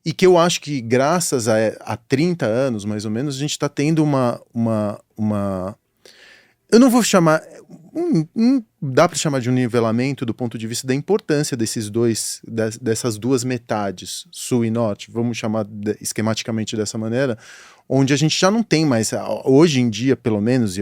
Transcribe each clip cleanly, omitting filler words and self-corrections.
E que eu acho que graças a 30 anos, mais ou menos, a gente está tendo uma... Eu não vou chamar... dá para chamar de um nivelamento do ponto de vista da importância dessas duas metades, sul e norte, vamos chamar esquematicamente dessa maneira, onde a gente já não tem mais, hoje em dia, pelo menos,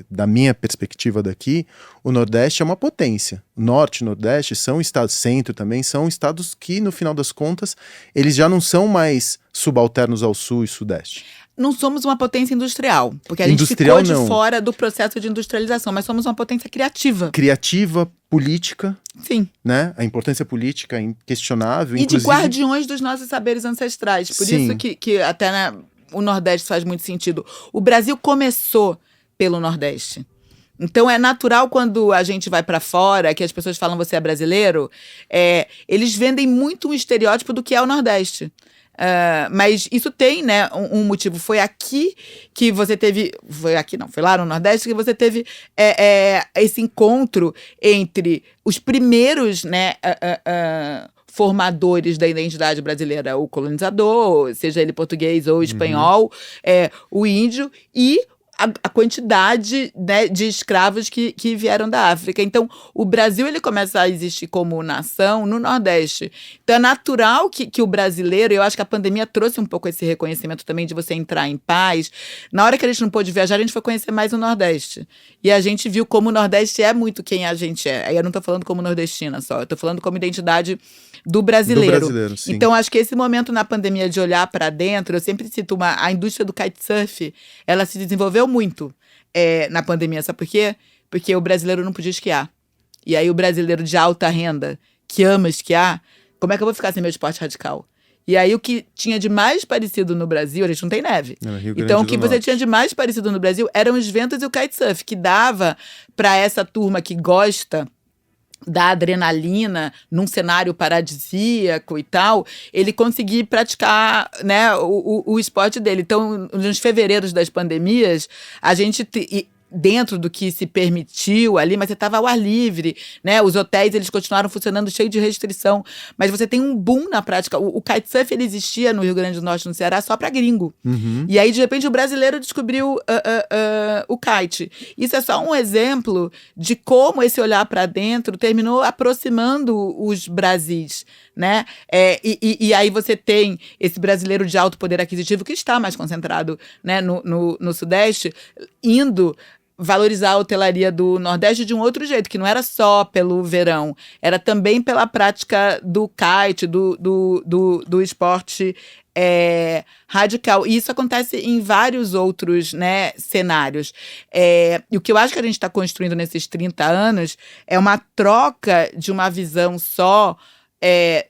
da minha perspectiva daqui, o Nordeste é uma potência. Norte e Nordeste são estados, centro também, são estados que, no final das contas, eles já não são mais subalternos ao Sul e Sudeste. Não somos uma potência industrial, porque a gente ficou de fora do processo de industrialização, mas somos uma potência criativa. Criativa, política. Sim. Né? A importância política é inquestionável. E inclusive... de guardiões dos nossos saberes ancestrais. Por Sim. isso que até o Nordeste faz muito sentido. O Brasil começou pelo Nordeste. Então é natural quando a gente vai para fora, que as pessoas falam você é brasileiro, eles vendem muito um estereótipo do que é o Nordeste. Mas isso tem, né, um motivo. Foi aqui que você teve... Foi lá no Nordeste que você teve esse encontro entre os primeiros, né, formadores da identidade brasileira, o colonizador, seja ele português ou espanhol, o índio e a quantidade, né, de escravos que vieram da África. Então, o Brasil ele começa a existir como nação no Nordeste. Então, é natural que o brasileiro, eu acho que a pandemia trouxe um pouco esse reconhecimento também de você entrar em paz. Na hora que a gente não pôde viajar, a gente foi conhecer mais o Nordeste. E a gente viu como o Nordeste é muito quem a gente é. Aí eu não estou falando como nordestina só, eu estou falando como identidade do brasileiro. Sim. Então, acho que esse momento na pandemia de olhar para dentro, eu sempre cito a indústria do kitesurf, ela se desenvolveu muito na pandemia, sabe por quê? Porque o brasileiro não podia esquiar. E aí o brasileiro de alta renda, que ama esquiar, como é que eu vou ficar sem meu esporte radical? E aí o que tinha de mais parecido no Brasil, a gente não tem neve. Então o que você tinha de mais parecido no Brasil eram os ventos e o kitesurf, que dava para essa turma que gosta da adrenalina num cenário paradisíaco e tal, ele conseguir praticar, né, o esporte dele. Então, nos fevereiros das pandemias, a gente... dentro do que se permitiu ali, mas você estava ao ar livre, né? Os hotéis, eles continuaram funcionando cheio de restrição, mas você tem um boom na prática. O kitesurf, ele existia no Rio Grande do Norte, no Ceará, só para gringo. E aí, de repente, o brasileiro descobriu o kite. Isso é só um exemplo de como esse olhar para dentro terminou aproximando os Brasis, né? E aí você tem esse brasileiro de alto poder aquisitivo que está mais concentrado, né, no Sudeste, indo valorizar a hotelaria do Nordeste de um outro jeito, que não era só pelo verão, era também pela prática do kite, do esporte radical. E isso acontece em vários outros, né, cenários. E o que eu acho que a gente está construindo nesses 30 anos é uma troca de uma visão só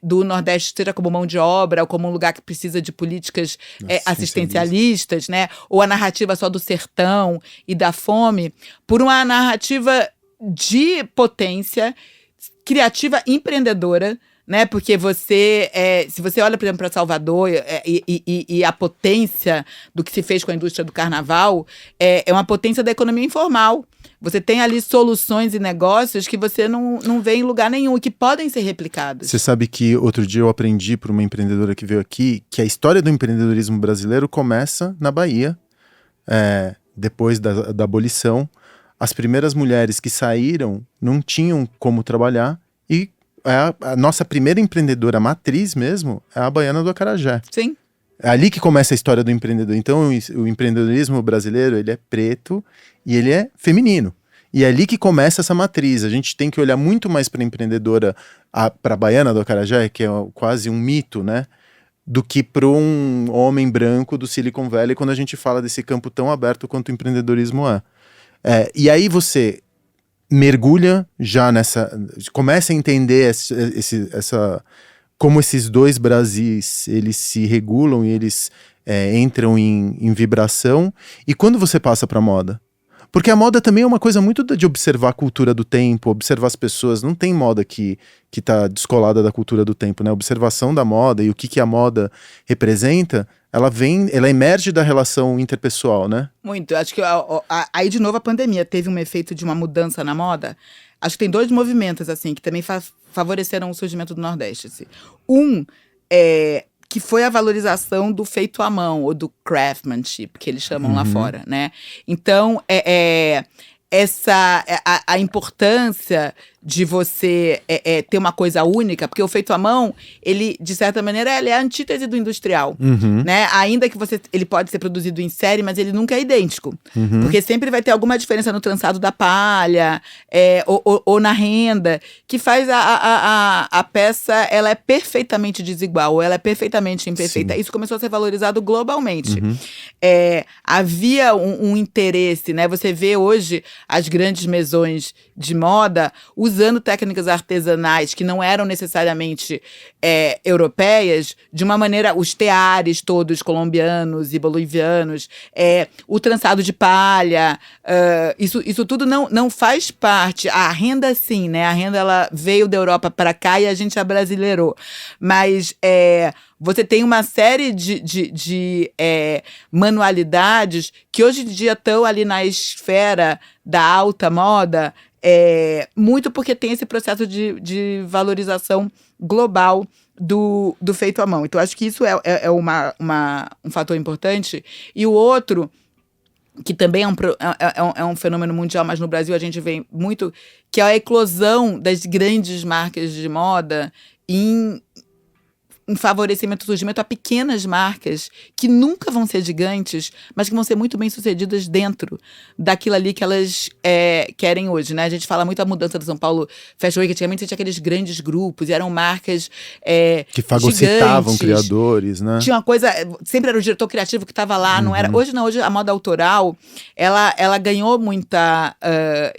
do Nordeste, seja como mão de obra ou como um lugar que precisa de políticas assistencialistas, né? Ou a narrativa só do sertão e da fome, por uma narrativa de potência criativa empreendedora, né? Porque se você olha, por exemplo, para Salvador e a potência do que se fez com a indústria do carnaval, é uma potência da economia informal. Você tem ali soluções e negócios que você não vê em lugar nenhum e que podem ser replicados. Você sabe que outro dia eu aprendi por uma empreendedora que veio aqui que a história do empreendedorismo brasileiro começa na Bahia, depois da abolição. As primeiras mulheres que saíram não tinham como trabalhar e a nossa primeira empreendedora matriz mesmo é a baiana do acarajé. Sim. É ali que começa a história do empreendedor. Então, o empreendedorismo brasileiro, ele é preto e ele é feminino. E é ali que começa essa matriz. A gente tem que olhar muito mais para a empreendedora, para a baiana do acarajé, que é quase um mito, né? Do que para um homem branco do Silicon Valley, quando a gente fala desse campo tão aberto quanto o empreendedorismo é. E aí você mergulha já começa a entender como esses dois Brasis, eles se regulam e eles entram em vibração. E quando você passa para a moda? Porque a moda também é uma coisa muito de observar a cultura do tempo, observar as pessoas. Não tem moda que tá descolada da cultura do tempo, né? A observação da moda e o que a moda representa, ela emerge da relação interpessoal, né? Muito. Acho que aí, de novo, a pandemia teve um efeito de uma mudança na moda. Acho que tem dois movimentos, assim, que também favoreceram o surgimento do Nordeste. Assim. que foi a valorização do feito à mão, ou do craftsmanship, que eles chamam lá fora, né? Então, a importância de você ter uma coisa única, porque o feito à mão, ele, de certa maneira, ele é a antítese do industrial, né? Ainda que ele pode ser produzido em série, mas ele nunca é idêntico, porque sempre vai ter alguma diferença no trançado da palha, ou na renda, que faz a peça, ela é perfeitamente desigual, ou ela é perfeitamente imperfeita. Sim. Isso começou a ser valorizado globalmente. Havia um interesse, né? Você vê hoje as grandes maisons de moda usando técnicas artesanais que não eram necessariamente europeias, de uma maneira, os teares todos colombianos e bolivianos, o trançado de palha, isso tudo não faz parte. A renda, sim, né? A renda, ela veio da Europa para cá e a gente abrasileirou. Mas você tem uma série de manualidades que hoje em dia estão ali na esfera da alta moda, muito porque tem esse processo de valorização global do feito à mão. Então, acho que isso é um fator importante. E o outro, que também é um fenômeno mundial, mas no Brasil a gente vê muito, que é a eclosão das grandes marcas de moda em favorecimento, surgimento a pequenas marcas que nunca vão ser gigantes, mas que vão ser muito bem sucedidas dentro daquilo ali que elas querem hoje, né? A gente fala muito da mudança do São Paulo Fashion Week, antigamente você tinha aqueles grandes grupos, e eram marcas que fagocitavam gigantes, criadores, né? Tinha uma coisa, sempre era o diretor criativo que estava lá, não era... Hoje não, hoje a moda autoral, ela ganhou muita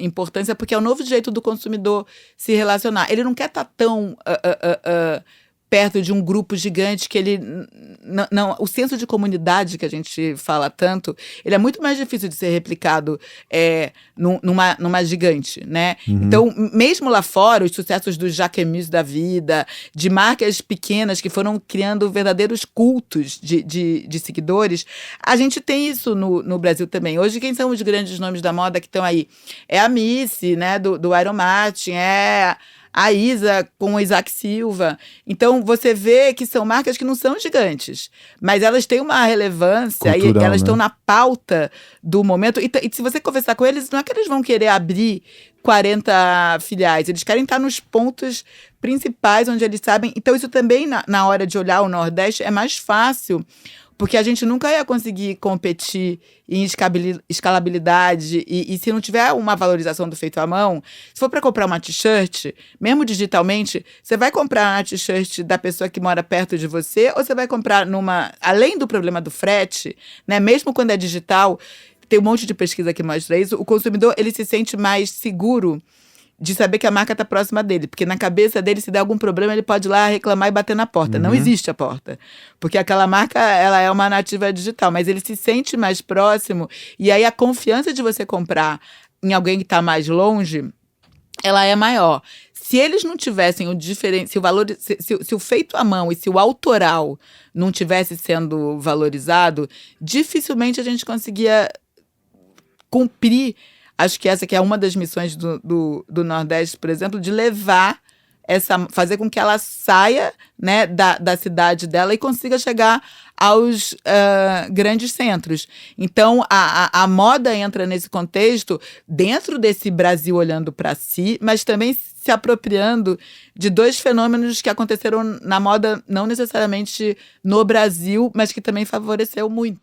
importância, porque é o novo jeito do consumidor se relacionar. Ele não quer estar tão... perto de um grupo gigante que ele... Não, o senso de comunidade que a gente fala tanto, ele é muito mais difícil de ser replicado numa gigante, né? Então, mesmo lá fora, os sucessos dos Jacquemus da vida, de marcas pequenas que foram criando verdadeiros cultos de seguidores, a gente tem isso no Brasil também. Hoje, quem são os grandes nomes da moda que estão aí? É a Missy, né? Do Iron Martin, a Isa com o Isaac Silva. Então, você vê que são marcas que não são gigantes, mas elas têm uma relevância cultural, e elas estão, né, na pauta do momento. E se você conversar com eles, não é que eles vão querer abrir 40 filiais, eles querem estar nos pontos principais onde eles sabem. Então, isso também, na hora de olhar o Nordeste, é mais fácil, porque a gente nunca ia conseguir competir em escalabilidade e se não tiver uma valorização do feito à mão, se for para comprar uma t-shirt, mesmo digitalmente, você vai comprar a t-shirt da pessoa que mora perto de você ou você vai comprar além do problema do frete, né, mesmo quando é digital, tem um monte de pesquisa que mostra isso, o consumidor ele se sente mais seguro de saber que a marca está próxima dele. Porque na cabeça dele, se der algum problema, ele pode ir lá reclamar e bater na porta. Não existe a porta. Porque aquela marca, ela é uma nativa digital. Mas ele se sente mais próximo. E aí a confiança de você comprar em alguém que está mais longe, ela é maior. Se eles não tivessem o diferente, se o feito à mão e se o autoral não tivesse sendo valorizado, dificilmente a gente conseguia cumprir. Acho que essa que é uma das missões do Nordeste, por exemplo, de levar fazer com que ela saia, né, da cidade dela e consiga chegar aos grandes centros. Então, a moda entra nesse contexto, dentro desse Brasil olhando para si, mas também se apropriando de dois fenômenos que aconteceram na moda, não necessariamente no Brasil, mas que também favoreceu muito.